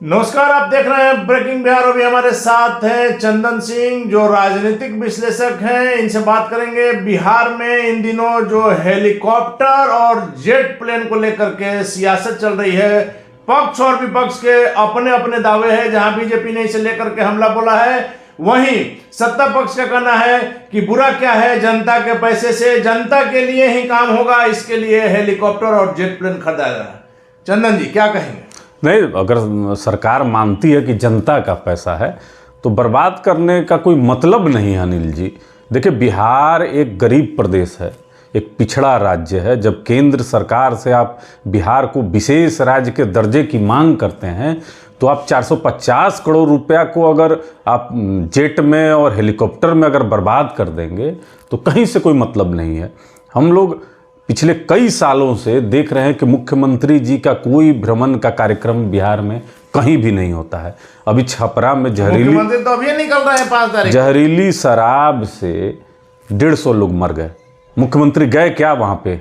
नमस्कार, आप देख रहे हैं ब्रेकिंग बिहार। अभी हमारे साथ हैं चंदन सिंह, जो राजनीतिक विश्लेषक हैं। इनसे बात करेंगे बिहार में इन दिनों जो हेलीकॉप्टर और जेट प्लेन को लेकर के सियासत चल रही है। पक्ष और विपक्ष के अपने अपने दावे हैं। जहां बीजेपी ने इसे लेकर के हमला बोला है, वहीं सत्ता पक्ष का कहना है कि बुरा क्या है, जनता के पैसे से जनता के लिए ही काम होगा, इसके लिए हेलीकॉप्टर और जेट प्लेन खरीदा जा रहा है। चंदन जी, क्या कहेंगे? नहीं, अगर सरकार मानती है कि जनता का पैसा है तो बर्बाद करने का कोई मतलब नहीं है। अनिल जी, देखिए, बिहार एक गरीब प्रदेश है, एक पिछड़ा राज्य है। जब केंद्र सरकार से आप बिहार को विशेष राज्य के दर्जे की मांग करते हैं तो आप 450 करोड़ रुपया को अगर आप जेट में और हेलीकॉप्टर में अगर बर्बाद कर देंगे तो कहीं से कोई मतलब नहीं है। हम लोग पिछले कई सालों से देख रहे हैं कि मुख्यमंत्री जी का कोई भ्रमण का कार्यक्रम बिहार में कहीं भी नहीं होता है। अभी छपरा में मुख्यमंत्री तो अभी निकल रहे हैं 5 तारीख। जहरीली शराब से 150 लोग मर गए। मुख्यमंत्री गए क्या वहां पे?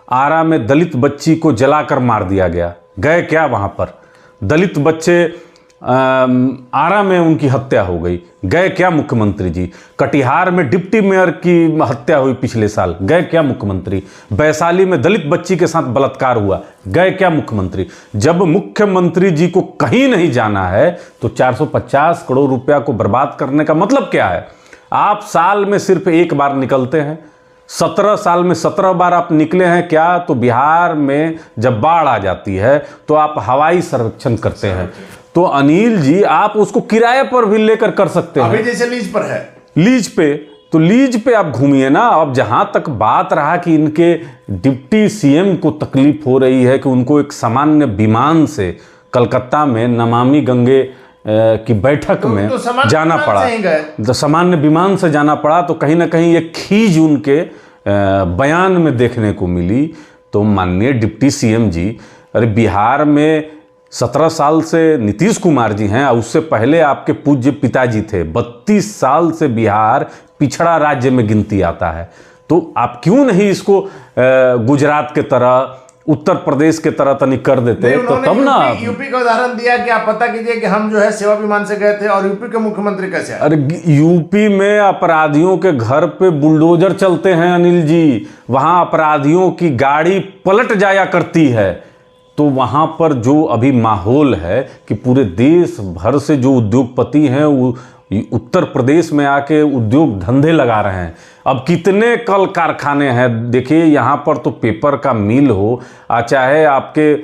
आरा में दलित बच्ची को जलाकर मार दिया गया, गए क्या वहां पर? दलित बच्चे आरा में उनकी हत्या हो गई, गए क्या मुख्यमंत्री जी? कटिहार में डिप्टी मेयर की हत्या हुई पिछले साल, गए क्या मुख्यमंत्री? वैशाली में दलित बच्ची के साथ बलात्कार हुआ, गए क्या मुख्यमंत्री? जब मुख्यमंत्री जी को कहीं नहीं जाना है तो 450 करोड़ रुपया को बर्बाद करने का मतलब क्या है? आप साल में सिर्फ एक बार निकलते हैं, 17 साल में 17 बार आप निकले हैं क्या? तो बिहार में जब बाढ़ आ जाती है तो आप हवाई सर्वेक्षण करते हैं। तो अनिल जी, आप उसको किराए पर भी लेकर कर सकते हैं। अभी जैसे लीज पर है, लीज पे, तो लीज पे आप घूमिए ना। अब जहां तक बात रहा कि इनके डिप्टी सीएम को तकलीफ हो रही है कि उनको एक सामान्य विमान से कलकत्ता में नमामि गंगे की बैठक में जाना पड़ा, तो सामान्य विमान से जाना पड़ा, तो कहीं ना कहीं एक खीज उनके बयान में देखने को मिली। तो माननीय डिप्टी सीएम जी, अरे बिहार में 17 साल से नीतीश कुमार जी हैं, उससे पहले आपके पूज्य पिताजी थे। 32 साल से बिहार पिछड़ा राज्य में गिनती आता है। तो आप क्यों नहीं इसको गुजरात के तरह, उत्तर प्रदेश के तरह तनिक कर देते तो तब ना। यूपी का उदाहरण दिया कि आप पता कीजिए कि हम जो है सेवा विमान से गए थे, और यूपी के मुख्यमंत्री कैसे आए? अरे यूपी में अपराधियों के घर पे बुलडोजर चलते हैं अनिल जी, वहां अपराधियों की गाड़ी पलट जाया करती है। तो वहाँ पर जो अभी माहौल है कि पूरे देश भर से जो उद्योगपति हैं वो उत्तर प्रदेश में आके उद्योग धंधे लगा रहे हैं। अब कितने कल कारखाने हैं, देखिए यहाँ पर तो पेपर का मिल हो, चाहे आपके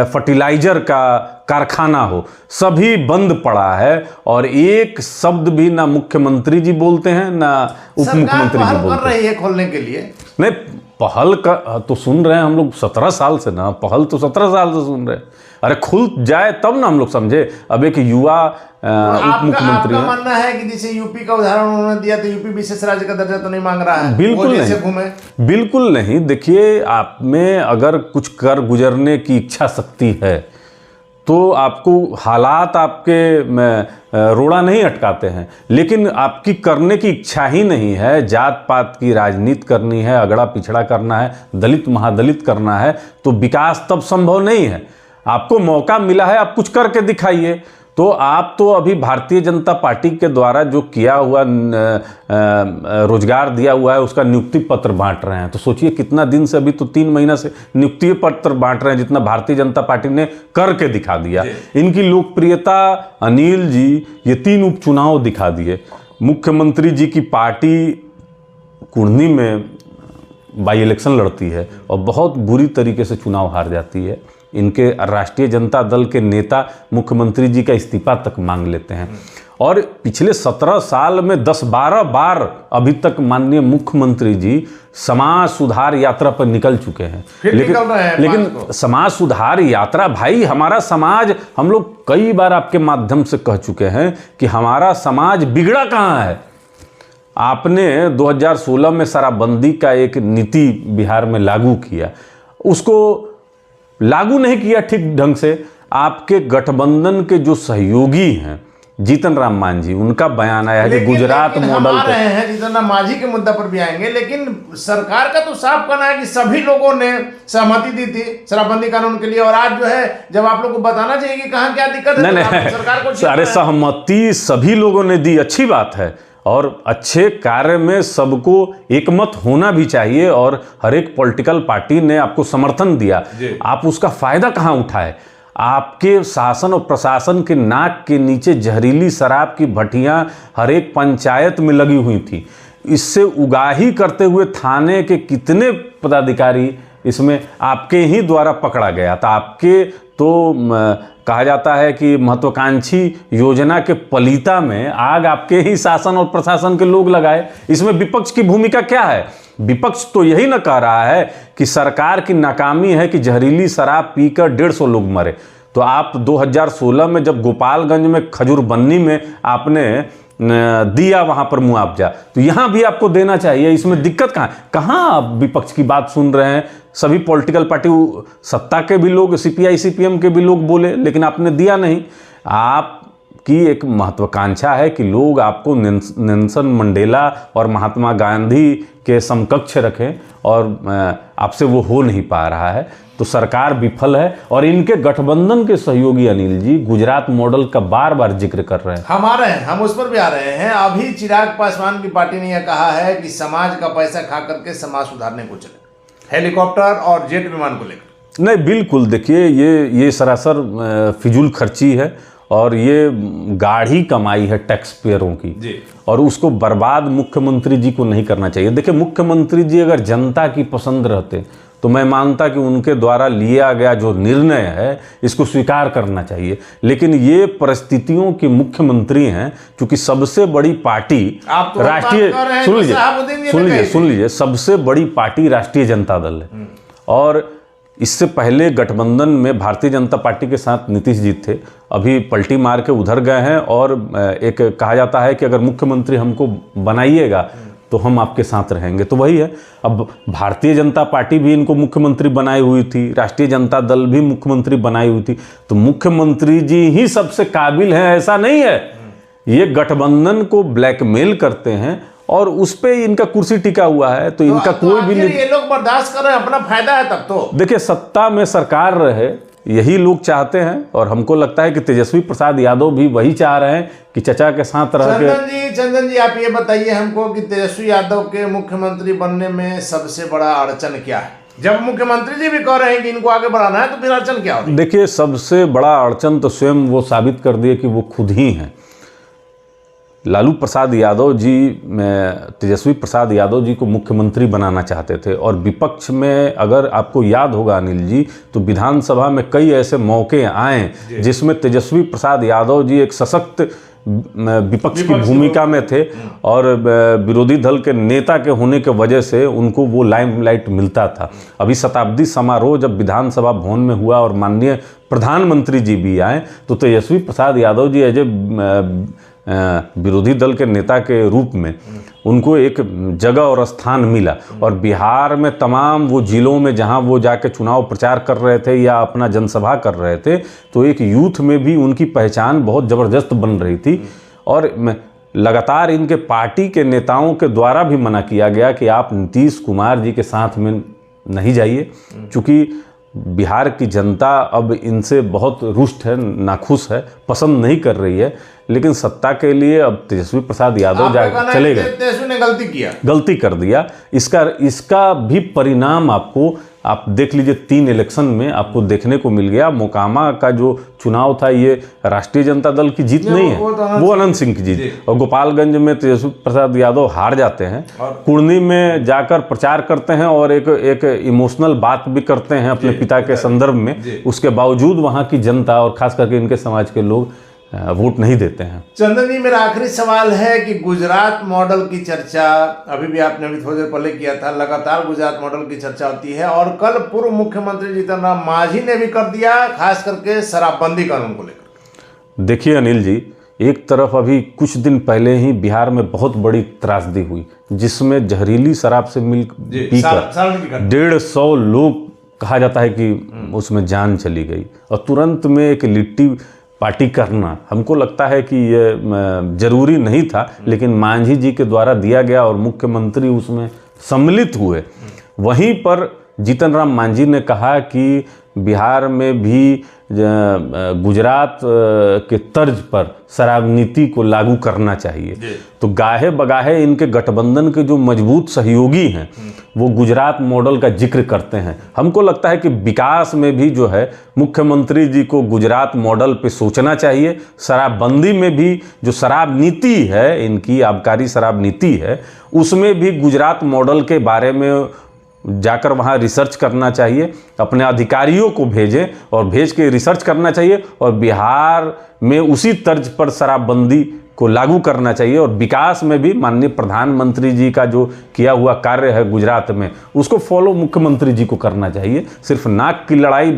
फर्टिलाइजर का कारखाना हो, सभी बंद पड़ा है। और एक शब्द भी ना मुख्यमंत्री जी बोलते हैं ना उप मुख्यमंत्री जी बोलते हैं। कर रही है खोलने के लिए। नहीं, पहल का तो सुन रहे हैं हम लोग 17 साल से ना, पहल तो 17 साल से सुन रहे हैं। अरे खुल जाए तब ना हम लोग समझे। अब एक युवा उप मुख्यमंत्री है। मानना है कि जैसे यूपी का उदाहरण उन्होंने दिया, तो यूपी विशेष राज्य का दर्जा तो नहीं मांग रहा है। बिल्कुल नहीं, बिल्कुल नहीं। देखिए, आप में अगर कुछ कर गुजरने की इच्छा शक्ति है तो आपको हालात आपके रोड़ा नहीं अटकाते हैं, लेकिन आपकी करने की इच्छा ही नहीं है, जात पात की राजनीति करनी है, अगड़ा पिछड़ा करना है, दलित महादलित करना है, तो विकास तब संभव नहीं है। आपको मौका मिला है, आप कुछ करके दिखाइए। तो आप तो अभी भारतीय जनता पार्टी के द्वारा जो किया हुआ रोजगार दिया हुआ है उसका नियुक्ति पत्र बांट रहे हैं। तो सोचिए कितना दिन से, अभी तो 3 महीना से नियुक्ति पत्र बांट रहे हैं, जितना भारतीय जनता पार्टी ने करके दिखा दिया। इनकी लोकप्रियता अनिल जी ये 3 उपचुनाव दिखा दिए। मुख्यमंत्री जी की पार्टी कुढ़नी में बाई इलेक्शन लड़ती है और बहुत बुरी तरीके से चुनाव हार जाती है। इनके राष्ट्रीय जनता दल के नेता मुख्यमंत्री जी का इस्तीफा तक मांग लेते हैं। और पिछले 17 साल में 10-12 बार अभी तक माननीय मुख्यमंत्री जी समाज सुधार यात्रा पर निकल चुके हैं। लेकिन समाज सुधार यात्रा, भाई हमारा समाज, हम लोग कई बार आपके माध्यम से कह चुके हैं कि हमारा समाज बिगड़ा कहाँ है। आपने 2016 में शराबबंदी का एक नीति बिहार में लागू किया, उसको लागू नहीं किया ठीक ढंग से। आपके गठबंधन के जो सहयोगी हैं जीतन राम मांझी, उनका बयान आया है कि गुजरात मॉडल आ रहे हैं जीतन राम मांझी के मुद्दा पर भी आएंगे, लेकिन सरकार का तो साफ कहना है कि सभी लोगों ने सहमति दी थी शराबबंदी कानून के लिए, और आज जो है जब आप लोग को बताना चाहिए कि कहाँ क्या दिक्कत है, नहीं सरकार को अरे सहमति सभी लोगों ने दी, अच्छी बात है, और अच्छे कार्य में सबको एकमत होना भी चाहिए, और हर एक पॉलिटिकल पार्टी ने आपको समर्थन दिया, आप उसका फायदा कहाँ उठाए? आपके शासन और प्रशासन के नाक के नीचे जहरीली शराब की भट्टियां हर एक पंचायत में लगी हुई थी, इससे उगाही करते हुए थाने के कितने पदाधिकारी इसमें आपके ही द्वारा पकड़ा गया था। आपके तो कहा जाता है कि महत्वाकांक्षी योजना के पलीता में आग आपके ही शासन और प्रशासन के लोग लगाए। इसमें विपक्ष की भूमिका क्या है? विपक्ष तो यही न कह रहा है कि सरकार की नाकामी है कि जहरीली शराब पीकर 150 लोग मरे। तो आप 2016 में जब गोपालगंज में खजूरबन्नी में आपने दिया वहां पर मुआवजा, तो यहां भी आपको देना चाहिए। इसमें दिक्कत कहां आप विपक्ष की बात सुन रहे हैं? सभी पॉलिटिकल पार्टी, सत्ता के भी लोग, सीपीआई सीपीएम के भी लोग बोले, लेकिन आपने दिया नहीं। आपकी एक महत्वाकांक्षा है कि लोग आपको नेल्सन मंडेला और महात्मा गांधी के समकक्ष रखें, और आपसे वो हो नहीं पा रहा है, तो सरकार विफल है। और इनके गठबंधन के सहयोगी अनिल जी गुजरात मॉडल का बार बार जिक्र कर रहे हैं। हम आ रहे हैं, हम उस पर भी आ रहे हैं। अभी चिराग पासवान की पार्टी ने यह कहा है कि समाज का पैसा खा करके समाज सुधारने को चले, हेलीकॉप्टर और जेट विमान को लेकर। नहीं, बिल्कुल, देखिए ये सरासर फिजूल खर्ची है, और ये गाढ़ी कमाई है टैक्स पेयरों की, और उसको बर्बाद मुख्यमंत्री जी को नहीं करना चाहिए। देखिए, मुख्यमंत्री जी अगर जनता की पसंद रहते तो मैं मानता कि उनके द्वारा लिया गया जो निर्णय है इसको स्वीकार करना चाहिए, लेकिन ये परिस्थितियों के मुख्यमंत्री हैं। क्योंकि सबसे बड़ी पार्टी राष्ट्रीय, सुन लीजिए, सबसे बड़ी पार्टी राष्ट्रीय जनता दल है, और इससे पहले गठबंधन में भारतीय जनता पार्टी के साथ नीतीश जी थे, अभी पलटी मार के उधर गए हैं, और एक कहा जाता है कि अगर मुख्यमंत्री हमको बनाइएगा तो हम आपके साथ रहेंगे। तो वही है, अब भारतीय जनता पार्टी भी इनको मुख्यमंत्री बनाई हुई थी, राष्ट्रीय जनता दल भी मुख्यमंत्री बनाई हुई थी, तो मुख्यमंत्री जी ही सबसे काबिल हैं ऐसा नहीं है। ये गठबंधन को ब्लैकमेल करते हैं, और उस पे इनका कुर्सी टिका हुआ है, तो इनका कोई भी नहीं। ये लोग बर्दाश्त कर रहे हैं, अपना फायदा है तब तो। देखिए, सत्ता में सरकार रहे यही लोग चाहते हैं, और हमको लगता है कि तेजस्वी प्रसाद यादव भी वही चाह रहे हैं कि चचा के साथ रह के। चंदन जी, आप ये बताइए हमको कि तेजस्वी यादव के मुख्यमंत्री बनने में सबसे बड़ा अड़चन क्या है? जब मुख्यमंत्री जी भी कह रहे हैं कि इनको आगे बढ़ाना है, तो फिर अड़चन क्या होगी? देखिए, सबसे बड़ा अड़चन तो स्वयं वो साबित कर दिए कि वो खुद ही हैं। लालू प्रसाद यादव जी, तेजस्वी प्रसाद यादव जी को मुख्यमंत्री बनाना चाहते थे, और विपक्ष में अगर आपको याद होगा अनिल जी, तो विधानसभा में कई ऐसे मौके आए जिसमें तेजस्वी प्रसाद यादव जी एक सशक्त विपक्ष की भूमिका में थे, और विरोधी दल के नेता के होने के वजह से उनको वो लाइमलाइट मिलता था। अभी शताब्दी समारोह जब विधानसभा भवन में हुआ और माननीय प्रधानमंत्री जी भी आए, तो तेजस्वी प्रसाद यादव जी एज ए विरोधी दल के नेता के रूप में उनको एक जगह और स्थान मिला। और बिहार में तमाम वो जिलों में जहां वो जाके चुनाव प्रचार कर रहे थे या अपना जनसभा कर रहे थे, तो एक यूथ में भी उनकी पहचान बहुत ज़बरदस्त बन रही थी। और लगातार इनके पार्टी के नेताओं के द्वारा भी मना किया गया कि आप नीतीश कुमार जी के साथ में नहीं जाइए, क्योंकि बिहार की जनता अब इनसे बहुत रुष्ट है, नाखुश है, पसंद नहीं कर रही है। लेकिन सत्ता के लिए अब तेजस्वी प्रसाद यादव चले गए, तेजस्वी ने गलती कर दिया। इसका भी परिणाम आपको, आप देख लीजिए, 3 इलेक्शन में आपको देखने को मिल गया। मोकामा का जो चुनाव था, ये राष्ट्रीय जनता दल की जीत नहीं है, वो अनंत सिंह की जीत। और गोपालगंज में तेजस्वी प्रसाद यादव हार जाते हैं, कुर्नी में जाकर प्रचार करते हैं और एक इमोशनल बात भी करते हैं अपने पिता के संदर्भ में। उसके बावजूद वहाँ की जनता और खास करके इनके समाज के लोग वोट नहीं देते हैं। चंदन जी, मेरा आखिरी सवाल है कि गुजरात मॉडल की चर्चा अभी भी आपने अभी थोड़ी देर पहले किया था, लगातार गुजरात मॉडल की चर्चा होती है, और कल पूर्व मुख्यमंत्री जीतन राम मांझी ने भी कर दिया, खास करके शराबबंदी कानून को लेकर। देखिए अनिल जी, एक तरफ अभी कुछ दिन पहले ही बिहार में बहुत बड़ी त्रासदी हुई, जिसमें जहरीली शराब से पीकर 150 लोग, कहा जाता है कि उसमें जान चली गई, और तुरंत में एक लिट्टी पार्टी करना हमको लगता है कि ये जरूरी नहीं था, लेकिन मांझी जी के द्वारा दिया गया और मुख्यमंत्री उसमें सम्मिलित हुए। वहीं पर जीतन राम मांझी ने कहा कि बिहार में भी गुजरात के तर्ज पर शराब नीति को लागू करना चाहिए। तो गाहे बगाहे इनके गठबंधन के जो मजबूत सहयोगी हैं वो गुजरात मॉडल का जिक्र करते हैं। हमको लगता है कि विकास में भी जो है मुख्यमंत्री जी को गुजरात मॉडल पे सोचना चाहिए। शराबबंदी में भी जो शराब नीति है, इनकी आबकारी शराब नीति है, उसमें भी गुजरात मॉडल के बारे में जाकर वहाँ रिसर्च करना चाहिए, अपने अधिकारियों को भेजें और भेज के रिसर्च करना चाहिए और बिहार में उसी तर्ज पर शराबबंदी को लागू करना चाहिए। और विकास में भी माननीय प्रधानमंत्री जी का जो किया हुआ कार्य है गुजरात में, उसको फॉलो मुख्यमंत्री जी को करना चाहिए। सिर्फ नाक की लड़ाई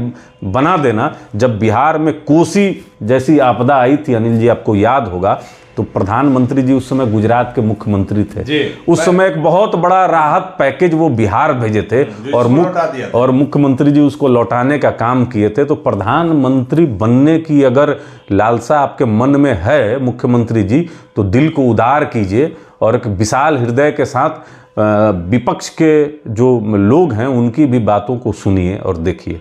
बना देना, जब बिहार में कोसी जैसी आपदा आई थी, अनिल जी आपको याद होगा, तो प्रधानमंत्री जी उस समय गुजरात के मुख्यमंत्री थे। उस समय एक बहुत बड़ा राहत पैकेज वो बिहार भेजे थे और मुख्यमंत्री जी उसको लौटाने का काम किए थे। तो प्रधानमंत्री बनने की अगर लालसा आपके मन में है मुख्यमंत्री जी, तो दिल को उदार कीजिए और एक विशाल हृदय के साथ विपक्ष के जो लोग हैं उनकी भी बातों को सुनिए और देखिए।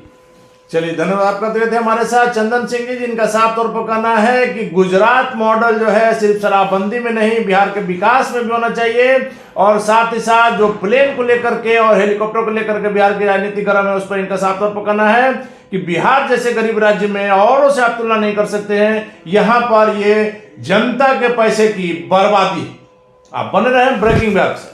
चलिए, धन्यवाद आपका। तो थे हमारे साथ चंदन सिंह जी, जिनका साफ तौर पर कहना है कि गुजरात मॉडल जो है सिर्फ शराबबंदी में नहीं, बिहार के विकास में भी होना चाहिए। और साथ ही साथ जो प्लेन को लेकर के और हेलीकॉप्टर को लेकर के बिहार की राजनीति गरम है, उस पर इनका साफ तौर पर कहना है कि बिहार जैसे गरीब राज्य में औरों से आप तुलना नहीं कर सकते हैं। यहाँ पर ये जनता के पैसे की बर्बादी। आप बने रहे ब्रेकिंग बिहार से।